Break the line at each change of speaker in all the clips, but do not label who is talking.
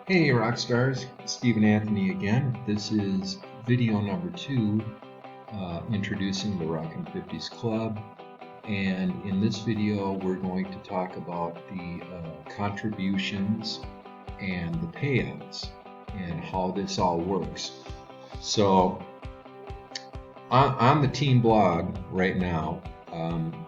Hey Rockstars, Stephen Anthony again. This is video number 2 introducing the Rockin 50's Club, and in this video we're going to talk about the contributions and the payouts and how this all works. So on the team blog right now,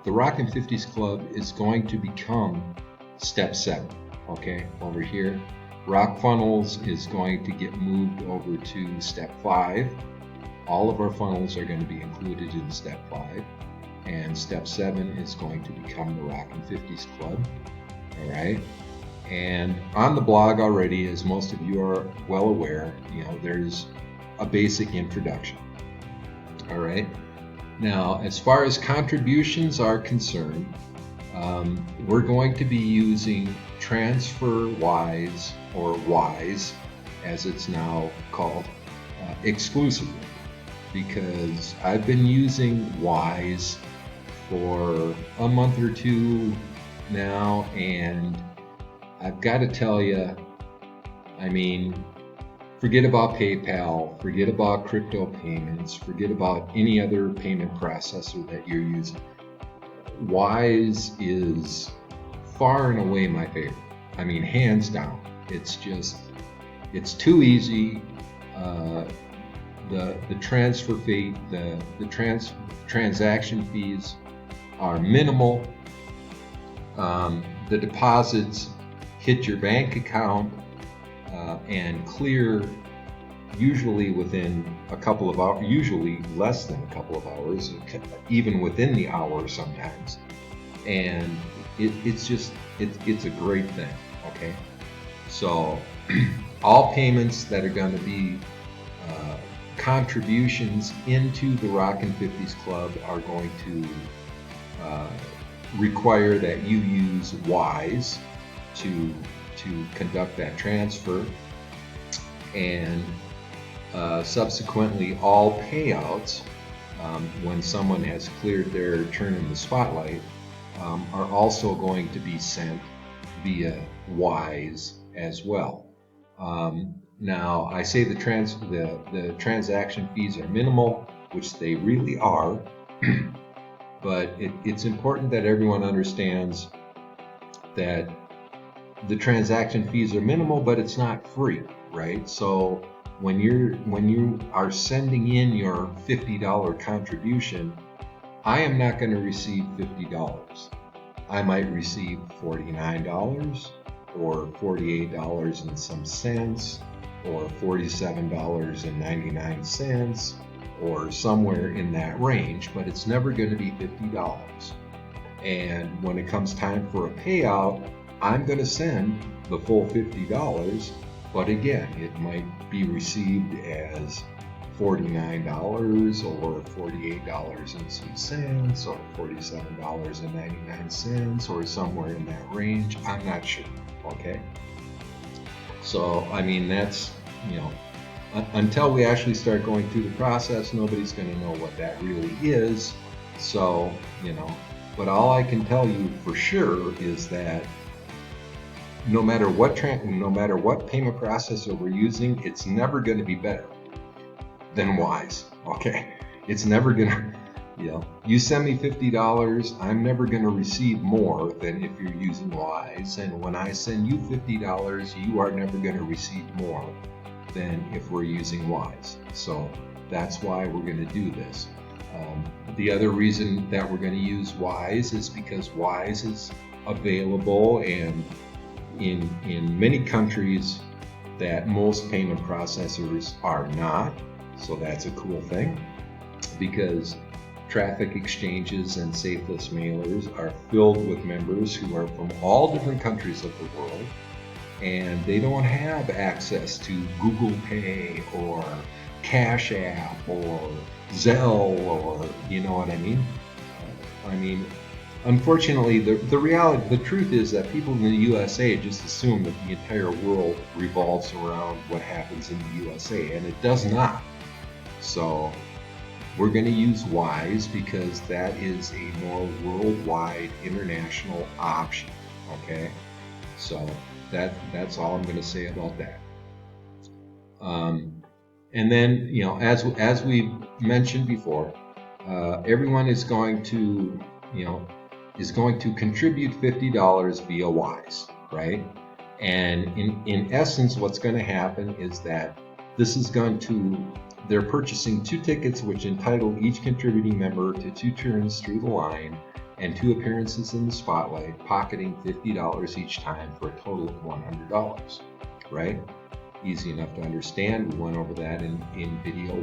the Rockin 50's Club is going to become step 7, okay, over here. Rock Funnels is going to get moved over to step 5. All of our funnels are going to be included in step 5. And step 7 is going to become the Rockin 50's Club. Alright? And on the blog already, as most of you are well aware, there's a basic introduction. Alright? Now, as far as contributions are concerned, we're going to be using TransferWise, or Wise as it's now called, exclusively, because I've been using Wise for a month or two now, and I've got to tell you, I mean, forget about PayPal, forget about crypto payments, forget about any other payment processor that you're using. Wise is far and away my favorite. I mean, hands down. It's too easy. The transfer fee, the transaction fees are minimal. The deposits hit your bank account and clear usually within a couple of hours, usually less than a couple of hours, even within the hour sometimes. And it's a great thing, okay? So all payments that are going to be contributions into the Rockin 50's Club are going to require that you use Wise to conduct that transfer, and subsequently all payouts, when someone has cleared their turn in the spotlight, are also going to be sent via Wise as well. Now, I say the transaction fees are minimal, which they really are, but it's important that everyone understands that the transaction fees are minimal, but it's not free, right? So when you are sending in your $50 contribution, I am not going to receive $50. I might receive $49 or $48 and some cents, or $47.99, or somewhere in that range, but it's never going to be $50. And when it comes time for a payout, I'm going to send the full $50, but again, it might be received as $49 or $48 and some cents, or $47.99, or somewhere in that range. I'm not sure. Okay. So I mean, that's, until we actually start going through the process, nobody's going to know what that really is. So but all I can tell you for sure is that no matter what payment processor we're using, it's never going to be better than Wise. Okay, it's never gonna, you send me $50, I'm never gonna receive more than if you're using Wise, and when I send you $50, you are never gonna receive more than if we're using Wise. So that's why we're gonna do this. The other reason that we're gonna use Wise is because Wise is available and in many countries that most payment processors are not. So that's a cool thing, because traffic exchanges and safeless mailers are filled with members who are from all different countries of the world, and they don't have access to Google Pay or Cash App or Zelle, or you know what I mean? Unfortunately, the truth is that people in the USA just assume that the entire world revolves around what happens in the USA, and it does not. So we're going to use Wise because that is a more worldwide, international option. Okay, so that's all I'm going to say about that. And then, as we mentioned before, everyone is going to, contribute $50 via Wise, right? And in essence, what's going to happen is that they're purchasing 2 tickets which entitle each contributing member to 2 turns through the line and 2 appearances in the spotlight, pocketing $50 each time for a total of $100, right? Easy enough to understand. We went over that in video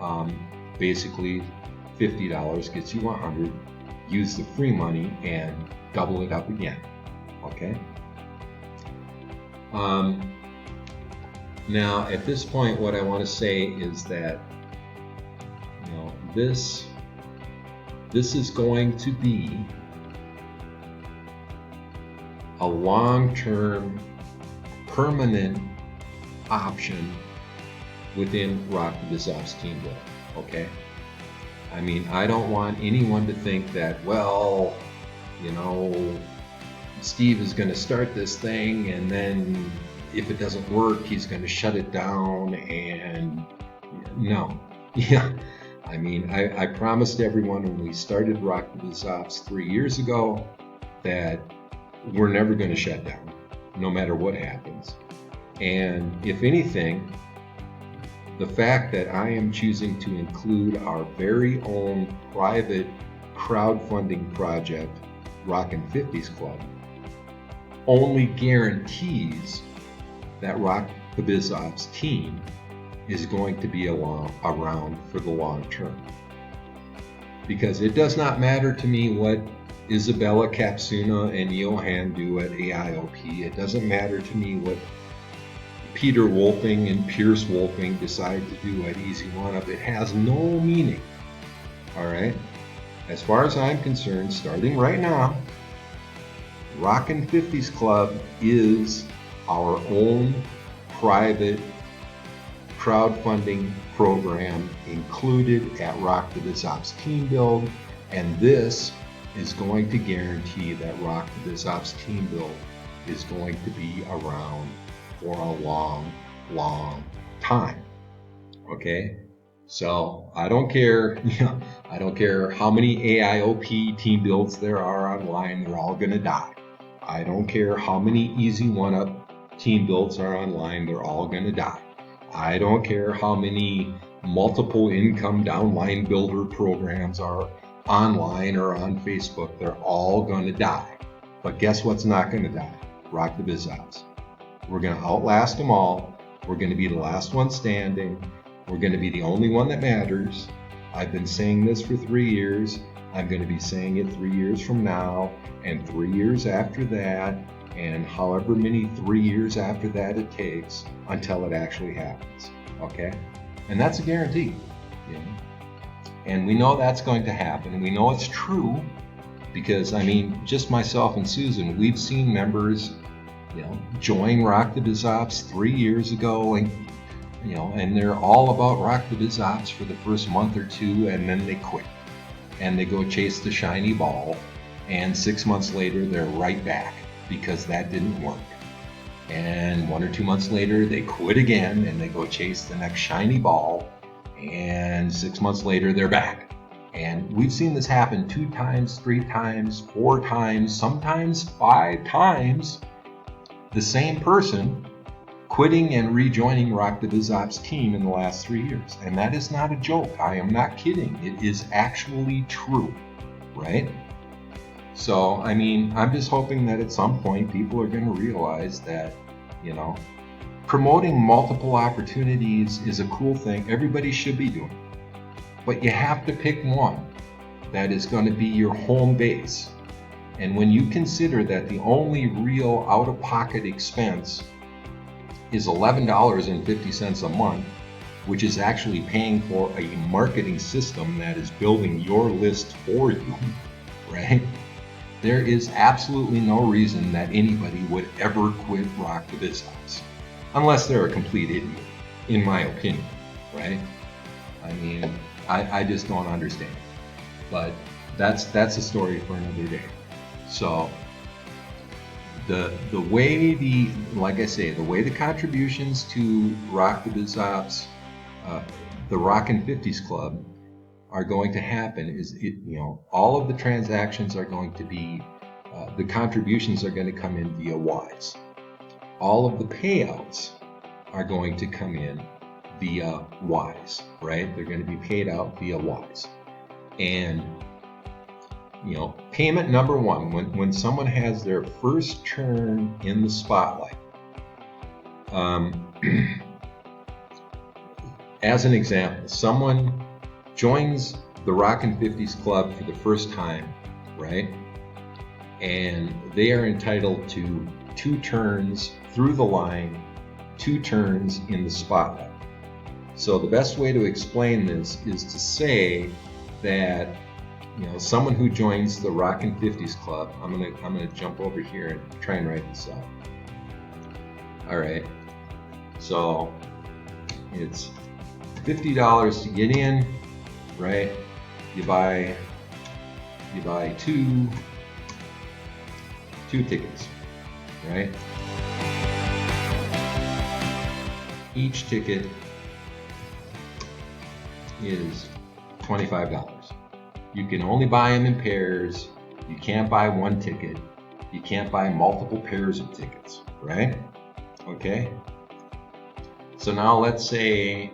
1. Basically, $50 gets you $100. Use the free money and double it up again. Okay. Now, at this point, what I want to say is that this is going to be a long-term, permanent option within Rock the BizOps team building. Okay. I mean, I don't want anyone to think that, well, Steve is going to start this thing and then if it doesn't work, he's going to shut it down. And no. Yeah. I mean, I promised everyone when we started Rock the BizOps 3 years ago that we're never going to shut down, no matter what happens. And if anything, the fact that I am choosing to include our very own private crowdfunding project, Rockin' 50's Club, only guarantees that Rock the BizOps team is going to be around for the long term. Because it does not matter to me what Isabella Capsuna and Johan do at AIOP. It doesn't matter to me what Peter Wolfing and Pierce Wolfing decide to do at Easy One Up. It has no meaning. All right? As far as I'm concerned, starting right now, Rockin' 50's Club is our own private crowdfunding program included at Rock the BizOps Team Build, and this is going to guarantee that Rock the BizOps Team Build is going to be around for a long, long time. Okay? So I don't care, I don't care how many AIOP team builds there are online, they're all gonna die. I don't care how many Easy One Up team builds are online, they're all gonna die. I don't care how many multiple income downline builder programs are online or on Facebook, they're all gonna die. But guess what's not gonna die? Rock the BizOps. We're gonna outlast them all. We're gonna be the last one standing. We're gonna be the only one that matters. I've been saying this for 3 years. I'm gonna be saying it 3 years from now, and 3 years after that, and however many 3 years after that it takes until it actually happens. Okay? And that's a guarantee. And we know that's going to happen, and we know it's true because, I mean, just myself and Susan, we've seen members, join Rock the BizOps 3 years ago, and and they're all about Rock the BizOps for the first month or 2, and then they quit and they go chase the shiny ball, and 6 months later they're right back because that didn't work. And 1 or 2 months later they quit again and they go chase the next shiny ball, and 6 months later they're back. And we've seen this happen 2 times, 3 times, 4 times, sometimes 5 times. The same person quitting and rejoining Rock the BizOps team in the last 3 years. And that is not a joke. I am not kidding. It is actually true, right? So, I mean, I'm just hoping that at some point people are going to realize that, promoting multiple opportunities is a cool thing. Everybody should be doing it. But you have to pick one that is going to be your home base. And when you consider that the only real out-of-pocket expense is $11.50 a month, which is actually paying for a marketing system that is building your list for you, right? There is absolutely no reason that anybody would ever quit Rock the BizOps, unless they're a complete idiot, in my opinion, right? I mean, I just don't understand. But that's a story for another day. So the way like I say, the way the contributions to Rock the Biz Ops, the Rockin' 50's Club are going to happen is, all of the transactions are going to be, the contributions are going to come in via Wise. All of the payouts are going to come in via Wise, right? They're going to be paid out via Wise. And payment number one, when someone has their first turn in the spotlight, as an example, someone joins the Rockin' 50's Club for the first time, right? And they are entitled to 2 turns through the line, 2 turns in the spotlight. So the best way to explain this is to say that someone who joins the Rockin' 50's Club, I'm gonna jump over here and try and write this out. All right, so it's $50 to get in, right? You buy 2 tickets, right? Each ticket is $25. You can only buy them in pairs. You can't buy one ticket. You can't buy multiple pairs of tickets, right? Okay. So now let's say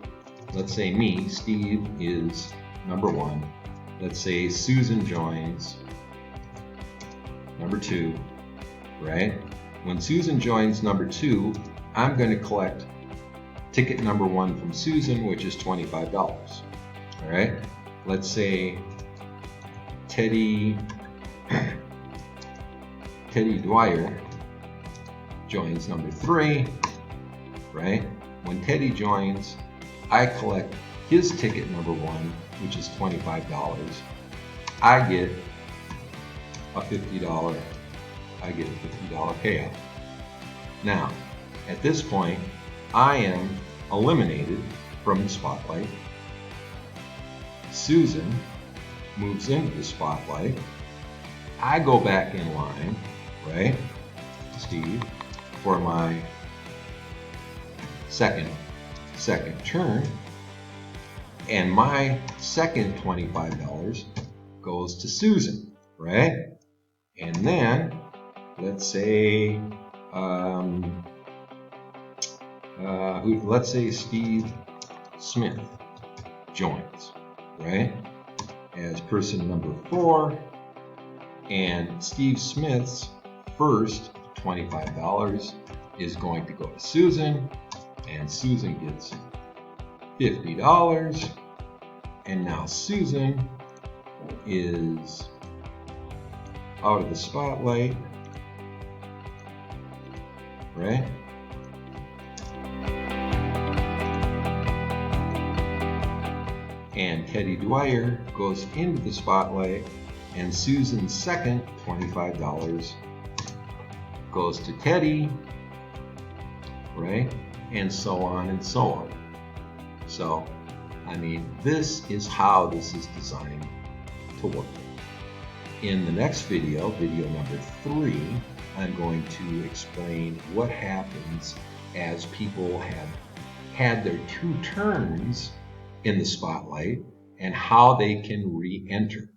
me, Steve, is number 1. Let's say Susan joins number 2, right? When Susan joins number 2, I'm going to collect ticket number 1 from Susan, which is $25. All right. Let's say Teddy Dwyer joins number 3, right? When Teddy joins, I collect his ticket number 1, which is $25. I get a $50 payout. Now, at this point, I am eliminated from the spotlight. Susan moves into the spotlight. I go back in line, right, Steve, for my second turn, and my second $25 goes to Susan, right? And then let's say Steve Smith joins, right, as person number 4, and Steve Smith's first $25 is going to go to Susan, and Susan gets $50, and now Susan is out of the spotlight, right? And Teddy Dwyer goes into the spotlight, and Susan's second $25 goes to Teddy, right? And so on and so on. So, I mean, this is how this is designed to work. In the next video, video number 3, I'm going to explain what happens as people have had their 2 turns in the spotlight and how they can re-enter.